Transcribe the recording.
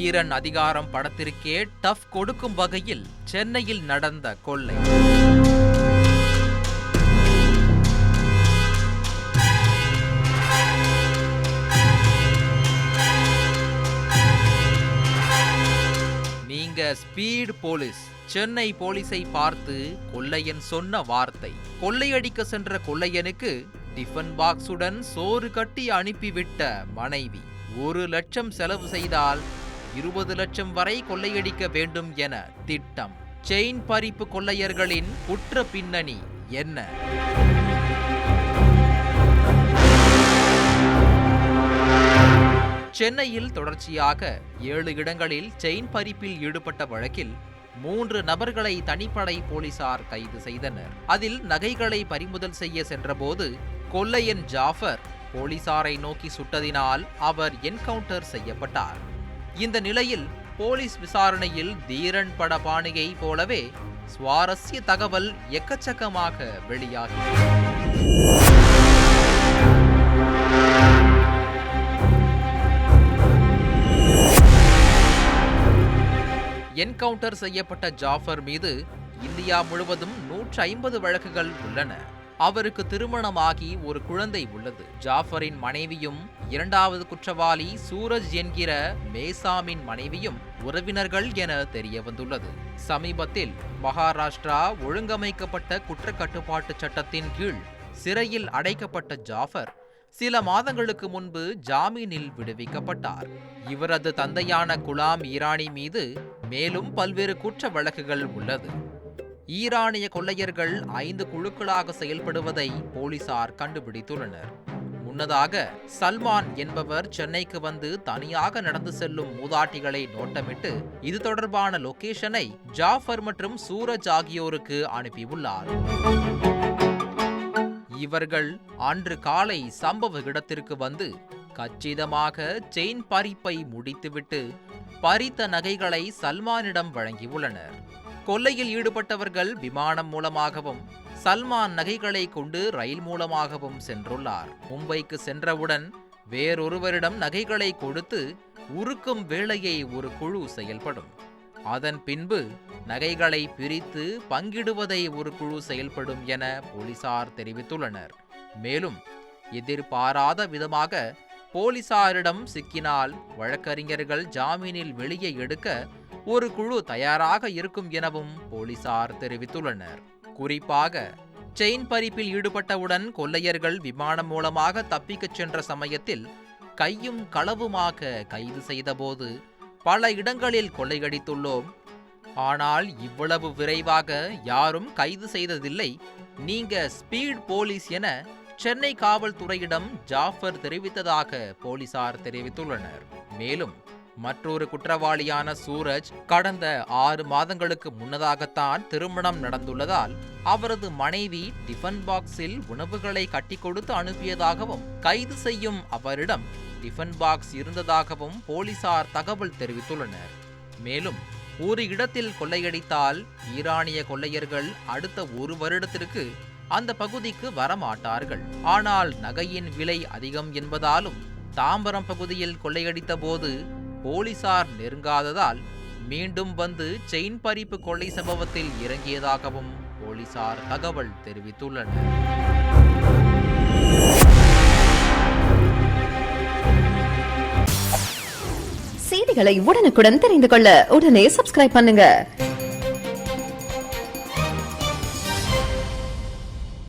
வீரன் அதிகாரம் படத்திற்கே டஃப் கொடுக்கும் வகையில் சென்னையில் நடந்த கொள்ளை. நீங்க ஸ்பீட் போலீஸ். சென்னை போலீஸை பார்த்து கொள்ளையன் சொன்ன வார்த்தை. கொள்ளையடிக்க சென்ற கொள்ளையனுக்கு டிஃபன் பாக்ஸுடன் சோறு கட்டி அனுப்பிவிட்ட மனைவி. 1 லட்சம் செலவு செய்தால் 20 லட்சம் வரை கொள்ளையடிக்க வேண்டும் என திட்டம். செயின் பறிப்பு கொள்ளையர்களின் குற்ற பின்னணி என்ன? சென்னையில் தொடர்ச்சியாக 7 இடங்களில் செயின் பறிப்பில் ஈடுபட்ட வழக்கில் 3 நபர்களை தனிப்படை போலீசார் கைது செய்தனர். அதில் நகைகளை பறிமுதல் செய்ய சென்றபோது கொள்ளையன் ஜாஃபர் போலீசாரை நோக்கி சுட்டதினால் அவர் என்கவுண்டர் செய்யப்பட்டார். இந்த நிலையில் போலீஸ் விசாரணையில் தீரன் பட பாணியை போலவே சுவாரஸ்ய தகவல் எக்கச்சக்கமாக வெளியாகியது. என்கவுண்டர் செய்யப்பட்ட ஜாஃபர் மீது இந்தியா முழுவதும் 150 வழக்குகள் உள்ளன. அவருக்கு திருமணமாகி ஒரு குழந்தை உள்ளது. ஜாஃபரின் மனைவியும் 2வது குற்றவாளி சூரஜ் என்கிற மேசாமின் மனைவியும் உறவினர்கள் என தெரிய வந்துள்ளது. சமீபத்தில் மகாராஷ்டிரா ஒழுங்கமைக்கப்பட்ட குற்றக்கட்டுப்பாட்டு சட்டத்தின் கீழ் சிறையில் அடைக்கப்பட்ட ஜாஃபர் சில மாதங்களுக்கு முன்பு ஜாமீனில் விடுவிக்கப்பட்டார். இவரது தந்தையான குலாம் ஈரானி மீது மேலும் பல்வேறு குற்ற வழக்குகள் உள்ளது. ஈரானிய கொள்ளையர்கள் 5 குழுக்களாக செயல்படுவதை போலீசார் கண்டுபிடித்துள்ளனர். முன்னதாக சல்மான் என்பவர் சென்னைக்கு வந்து தனியாக நடந்து செல்லும் மூதாட்டிகளை நோட்டமிட்டு இது தொடர்பான லொகேஷனை ஜாஃபர் மற்றும் சூரஜ் ஆகியோருக்கு அனுப்பியுள்ளார். இவர்கள் அன்று காலை சம்பவ இடத்திற்கு வந்து கச்சிதமாக செயின் பறிப்பை முடித்துவிட்டு பறித்த நகைகளை சல்மானிடம் வழங்கியுள்ளனர். கொள்ளையில் ஈடுபட்டவர்கள் விமானம் மூலமாகவும் சல்மான் நகைகளை கொண்டு ரயில் மூலமாகவும் சென்றுள்ளார். மும்பைக்கு சென்றவுடன் வேறொருவரிடம் நகைகளை கொடுத்து உருக்கும் வேளையை ஒரு குழு செயல்படும். அதன் பின்பு நகைகளை பிரித்து பங்கிடுவதை ஒரு குழு செயல்படும் என போலீசார் தெரிவித்துள்ளனர். மேலும் எதிர்பாராத விதமாக போலீசாரிடம் சிக்கினால் வழக்கறிஞர்கள் ஜாமீனில் வெளியே எடுக்க ஒரு குழு தயாராக இருக்கும் எனவும் போலீசார் தெரிவித்துள்ளனர். குறிப்பாக செயின் பறிப்பில் ஈடுபட்டவுடன் கொள்ளையர்கள் விமானம் மூலமாக தப்பிக்கச் சென்ற சமயத்தில் கையும் களவுமாக கைது செய்தபோது பல இடங்களில் கொள்ளையடித்துள்ளோம். ஆனால் இவ்வளவு விரைவாக யாரும் கைது செய்ததில்லை. நீங்க ஸ்பீட் போலீஸ் என சென்னை காவல்துறையிடம் ஜாஃபர் தெரிவித்ததாக போலீசார் தெரிவித்துள்ளனர். மேலும் மற்றொரு குற்றவாளியான சூரஜ் கடந்த 6 மாதங்களுக்கு முன்னதாகத்தான் திருமணம் நடந்துள்ளதால் அவரது மனைவி டிஃபன் பாக்ஸில் உணவுகளை கட்டி கொடுத்து அனுப்பியதாகவும் கைது செய்யும் அவரிடம் டிஃபன் பாக்ஸ் இருந்ததாகவும் போலீசார் தகவல் தெரிவித்துள்ளனர். மேலும் ஒரு இடத்தில் கொள்ளையடித்தால் ஈரானிய கொள்ளையர்கள் அடுத்த 1 வருடத்திற்கு அந்த பகுதிக்கு வரமாட்டார்கள். ஆனால் நகையின் விலை அதிகம் என்பதாலும் தாம்பரம் பகுதியில் கொள்ளையடித்த போது போலீசார் நெருங்காததால் மீண்டும் வந்து செயின் பறிப்பு கொள்ளை சம்பவத்தில் இறங்கியதாகவும் போலீசார் தகவல் தெரிவித்துள்ளனர். செய்திகளை உடனுக்குடன் தெரிந்து கொள்ள உடனே சப்ஸ்கிரைப் பண்ணுங்க.